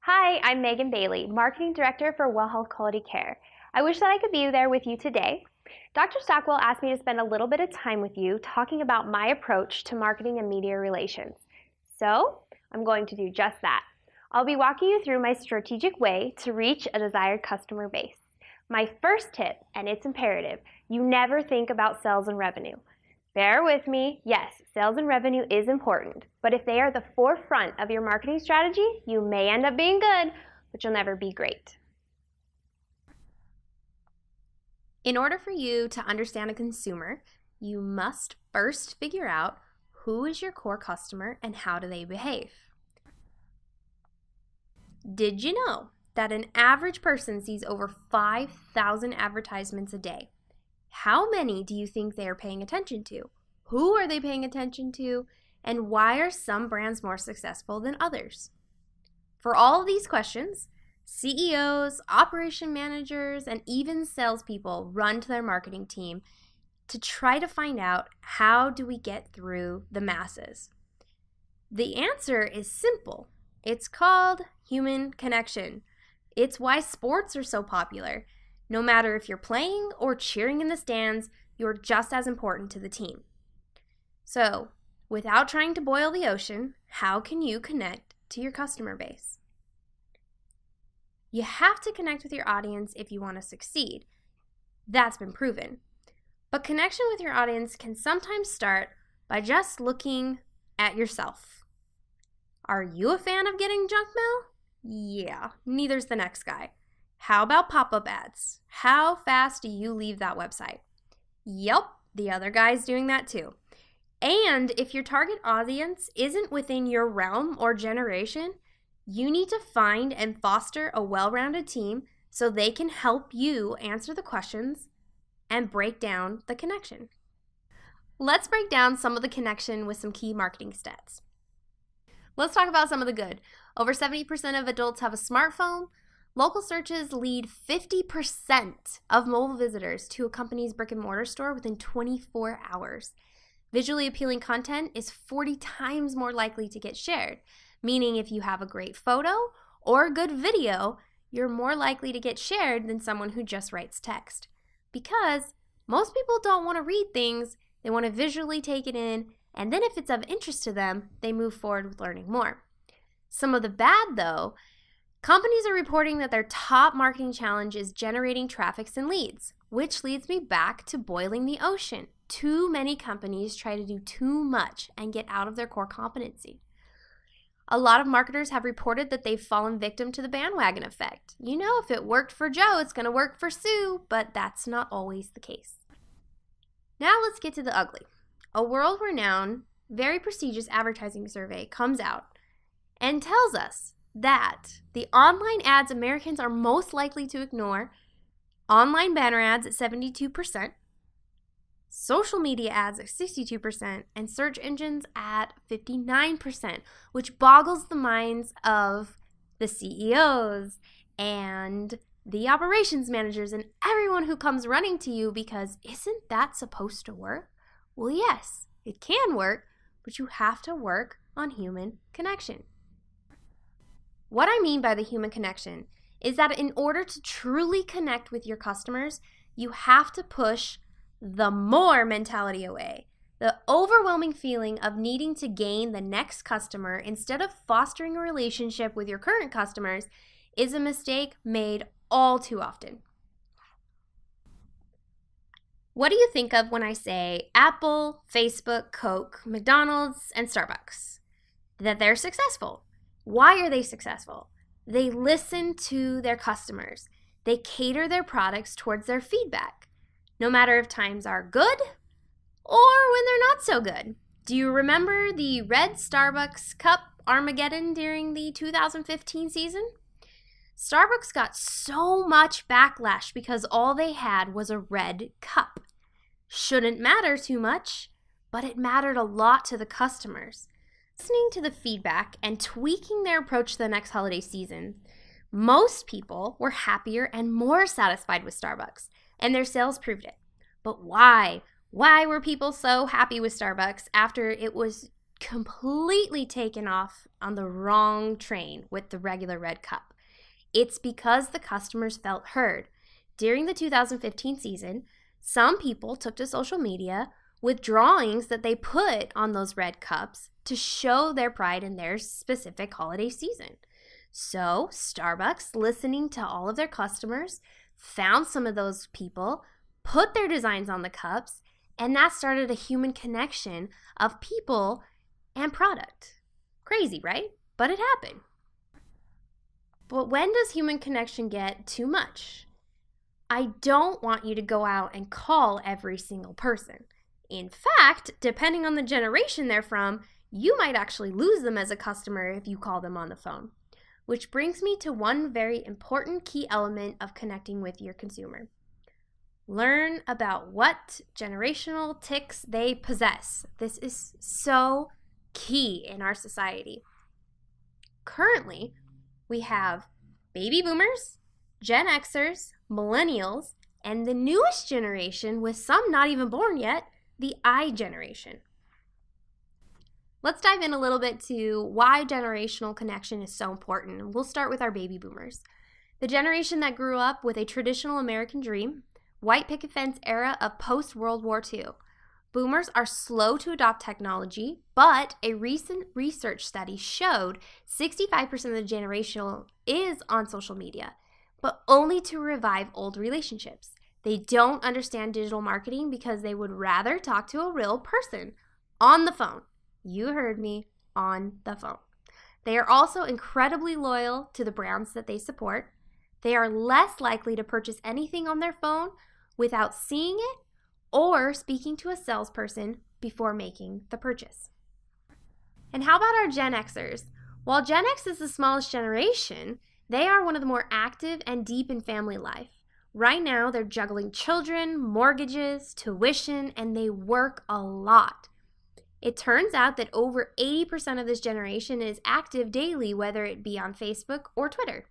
Hi, I'm Megan Bailey, Marketing Director for Well Health Quality Care. I wish that I could be there with you today. Dr. Stockwell asked me to spend a little bit of time with you talking about my approach to marketing and media relations. So, I'm going to do just that. I'll be walking you through my strategic way to reach a desired customer base. My first tip, and it's imperative, you never think about sales and revenue. Bear with me. Yes, sales and revenue is important, but if they are the forefront of your marketing strategy, you may end up being good, but you'll never be great. In order for you to understand a consumer, you must first figure out who is your core customer and how do they behave. Did you know that an average person sees over 5,000 advertisements a day? How many do you think they are paying attention to? Who are they paying attention to? And why are some brands more successful than others? For all of these questions, CEOs, operation managers, and even salespeople run to their marketing team to try to find out how do we get through the masses. The answer is simple. It's called human connection. It's why sports are so popular. No matter if you're playing or cheering in the stands, you're just as important to the team. So, without trying to boil the ocean, how can you connect to your customer base? You have to connect with your audience if you want to succeed. That's been proven. But connection with your audience can sometimes start by just looking at yourself. Are you a fan of getting junk mail? Yeah, neither's the next guy. How about pop-up ads? How fast do you leave that website? Yep, the other guy's doing that too. And if your target audience isn't within your realm or generation, you need to find and foster a well-rounded team so they can help you answer the questions and break down the connection. Let's break down some of the connection with some key marketing stats. Let's talk about some of the good. Over 70% of adults have a smartphone. Local searches lead 50% of mobile visitors to a company's brick and mortar store within 24 hours. Visually appealing content is 40 times more likely to get shared, meaning if you have a great photo or a good video, you're more likely to get shared than someone who just writes text. Because most people don't want to read things, they want to visually take it in, and then if it's of interest to them, they move forward with learning more. Some of the bad, though, companies are reporting that their top marketing challenge is generating traffics and leads, which leads me back to boiling the ocean. Too many companies try to do too much and get out of their core competency. A lot of marketers have reported that they've fallen victim to the bandwagon effect. You know, if it worked for Joe, it's going to work for Sue, but that's not always the case. Now let's get to the ugly. A world-renowned, very prestigious advertising survey comes out and tells us that the online ads Americans are most likely to ignore, online banner ads at 72%, social media ads at 62%, and search engines at 59%, which boggles the minds of the CEOs and the operations managers and everyone who comes running to you because isn't that supposed to work? Well, yes, it can work, but you have to work on human connection. What I mean by the human connection is that in order to truly connect with your customers, you have to push the more mentality away. The overwhelming feeling of needing to gain the next customer instead of fostering a relationship with your current customers is a mistake made all too often. What do you think of when I say Apple, Facebook, Coke, McDonald's, and Starbucks? That they're successful. Why are they successful? They listen to their customers. They cater their products towards their feedback, no matter if times are good or when they're not so good. Do you remember the red Starbucks cup Armageddon during the 2015 season? Starbucks got so much backlash because all they had was a red cup. Shouldn't matter too much, but it mattered a lot to the customers. Listening to the feedback and tweaking their approach to the next holiday season, most people were happier and more satisfied with Starbucks, and their sales proved it. But why? Why were people so happy with Starbucks after it was completely taken off on the wrong train with the regular red cup. It's because the customers felt heard. During the 2015 season, some people took to social media with drawings that they put on those red cups to show their pride in their specific holiday season. So Starbucks, listening to all of their customers, found some of those people, put their designs on the cups, and that started a human connection of people and product. Crazy, right? But it happened. But when does human connection get too much? I don't want you to go out and call every single person. In fact, depending on the generation they're from, you might actually lose them as a customer if you call them on the phone. Which brings me to one very important key element of connecting with your consumer. Learn about what generational tics they possess. This is so key in our society. Currently, we have baby boomers, Gen Xers, millennials, and the newest generation, with some not even born yet, the I generation. Let's dive in a little bit to why generational connection is so important. We'll start with our baby boomers. The generation that grew up with a traditional American dream, white picket fence era of post-World War II. Boomers are slow to adopt technology, but a recent research study showed 65% of the generation is on social media, but only to revive old relationships. They don't understand digital marketing because they would rather talk to a real person on the phone. You heard me, on the phone. They are also incredibly loyal to the brands that they support. They are less likely to purchase anything on their phone without seeing it or speaking to a salesperson before making the purchase. And how about our Gen Xers? While Gen X is the smallest generation, they are one of the more active and deep in family life. Right now, they're juggling children, mortgages, tuition, and they work a lot. It turns out that over 80% of this generation is active daily, whether it be on Facebook or Twitter.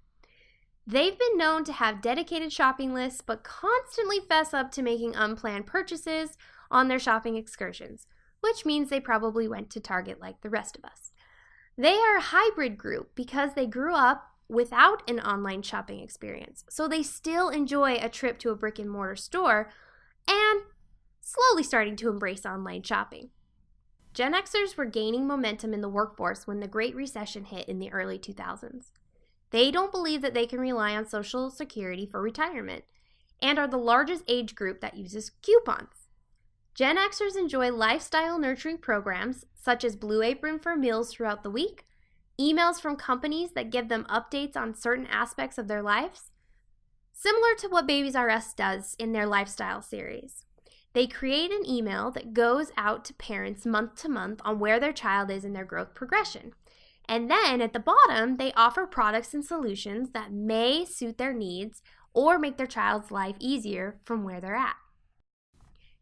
They've been known to have dedicated shopping lists, but constantly fess up to making unplanned purchases on their shopping excursions, which means they probably went to Target like the rest of us. They are a hybrid group because they grew up without an online shopping experience, so they still enjoy a trip to a brick and mortar store and slowly starting to embrace online shopping. Gen Xers were gaining momentum in the workforce when the Great Recession hit in the early 2000s. They don't believe that they can rely on Social Security for retirement and are the largest age group that uses coupons. Gen Xers enjoy lifestyle nurturing programs such as Blue Apron for meals throughout the week, emails from companies that give them updates on certain aspects of their lives, similar to what Babies R Us does in their lifestyle series. They create an email that goes out to parents month to month on where their child is in their growth progression. And then at the bottom, they offer products and solutions that may suit their needs or make their child's life easier from where they're at.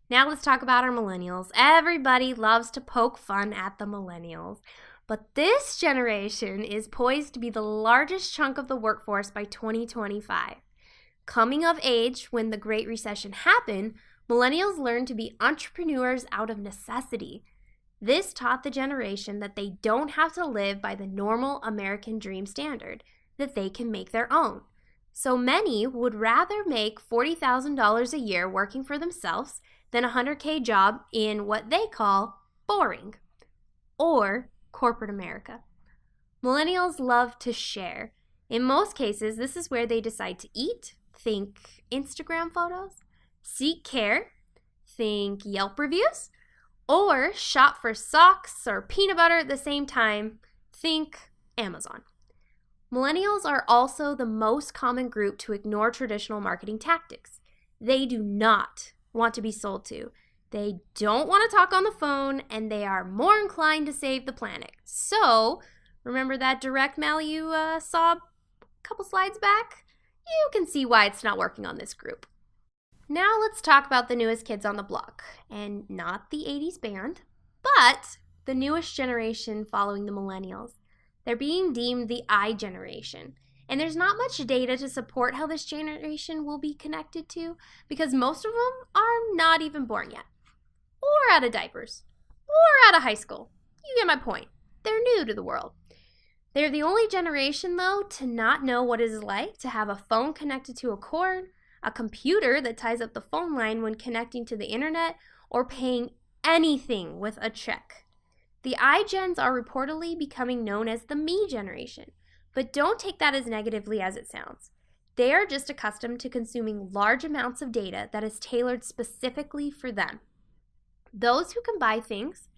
Now let's talk about our millennials. Everybody loves to poke fun at the millennials, but this generation is poised to be the largest chunk of the workforce by 2025. Coming of age when the Great Recession happened, millennials learned to be entrepreneurs out of necessity. This taught the generation that they don't have to live by the normal American dream standard, that they can make their own. So many would rather make $40,000 a year working for themselves than a $100K job in what they call boring, or corporate America. Millennials love to share. In most cases, this is where they decide to eat, think Instagram photos, seek care, think Yelp reviews, or shop for socks or peanut butter at the same time, think Amazon. Millennials are also the most common group to ignore traditional marketing tactics. They do not want to be sold to. They don't want to talk on the phone, and they are more inclined to save the planet. So, remember that direct mail you saw a couple slides back? You can see why it's not working on this group. Now let's talk about the newest kids on the block, and not the 80s band, but the newest generation following the millennials. They're being deemed the I generation, and there's not much data to support how this generation will be connected to because most of them are not even born yet, or out of diapers, or out of high school. You get my point. They're new to the world. They're the only generation, though, to not know what it is like to have a phone connected to a cord, a computer that ties up the phone line when connecting to the internet, or paying anything with a check. The iGens are reportedly becoming known as the me generation, but don't take that as negatively as it sounds. They are just accustomed to consuming large amounts of data that is tailored specifically for them. Those who can buy things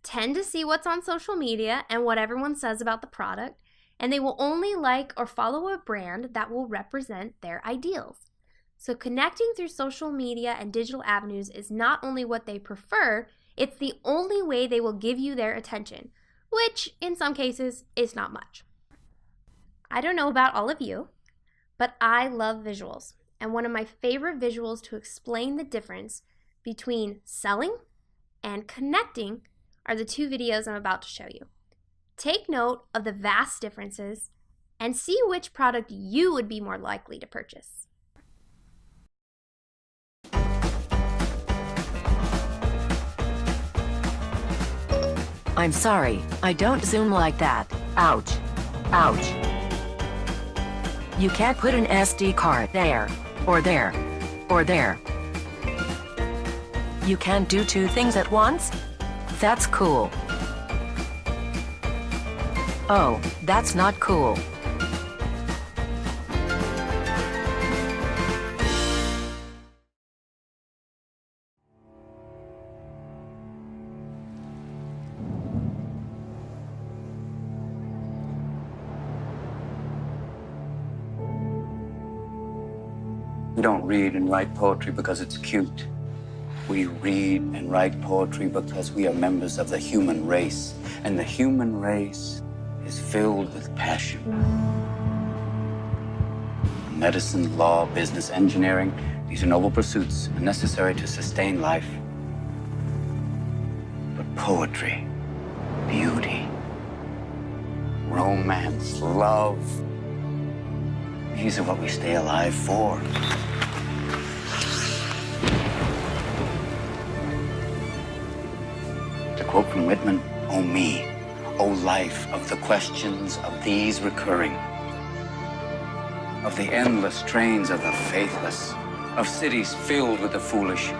tend to see what's on social media and what everyone says about the product, and they will only like or follow a brand that will represent their ideals. So connecting through social media and digital avenues is not only what they prefer, it's the only way they will give you their attention, which in some cases is not much. I don't know about all of you, but I love visuals, and one of my favorite visuals to explain the difference between selling and connecting are the two videos I'm about to show you. Take note of the vast differences and see which product you would be more likely to purchase. I'm sorry, I don't zoom like that. Ouch. Ouch. You can't put an SD card there, or there, or there. You can't do two things at once? That's cool. Oh, that's not cool. We don't read and write poetry because it's cute. We read and write poetry because we are members of the human race, and the human race is filled with passion. Medicine, law, business, engineering, these are noble pursuits and necessary to sustain life. But poetry, beauty, romance, love, these are what we stay alive for. To quote from Whitman, "O me, O life of the questions of these recurring, of the endless trains of the faithless, of cities filled with the foolish.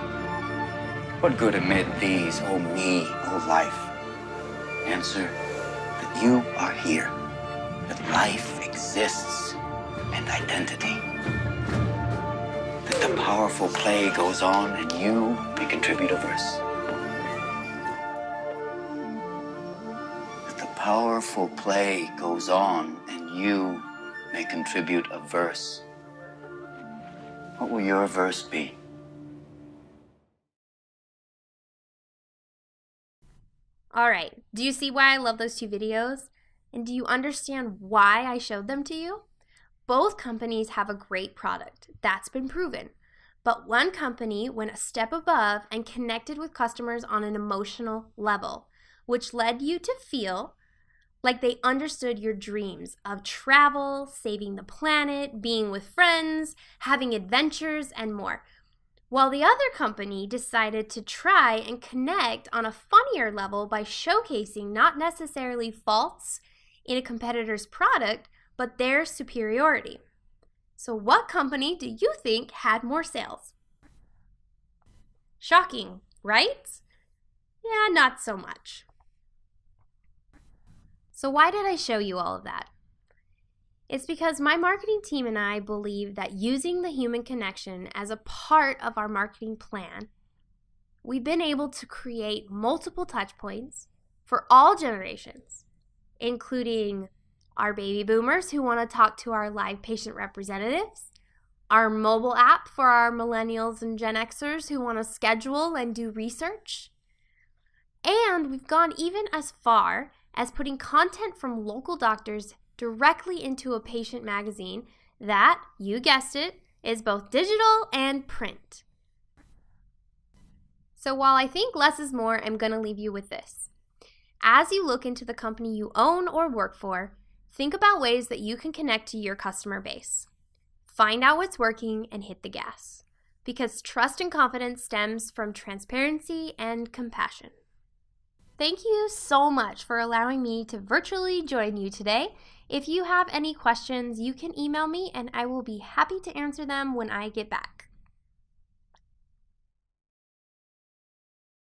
What good amid these, O me, O life? Answer that you are here, that life exists, and identity. That the powerful play goes on and you may contribute a verse. That the powerful play goes on and you may contribute a verse. What will your verse be?" All right, do you see why I love those two videos? And do you understand why I showed them to you? Both companies have a great product. That's been proven. But one company went a step above and connected with customers on an emotional level, which led you to feel like they understood your dreams of travel, saving the planet, being with friends, having adventures, and more. While the other company decided to try and connect on a funnier level by showcasing not necessarily faults in a competitor's product, but their superiority. So what company do you think had more sales? Shocking, right? Yeah, not so much. So why did I show you all of that? It's because my marketing team and I believe that using the human connection as a part of our marketing plan, we've been able to create multiple touch points for all generations, including our baby boomers who want to talk to our live patient representatives, our mobile app for our millennials and Gen Xers who want to schedule and do research, and we've gone even as far as putting content from local doctors directly into a patient magazine that, you guessed it, is both digital and print. So while I think less is more, I'm going to leave you with this. As you look into the company you own or work for, think about ways that you can connect to your customer base. Find out what's working and hit the gas, because trust and confidence stems from transparency and compassion. Thank you so much for allowing me to virtually join you today. If you have any questions, you can email me and I will be happy to answer them when I get back.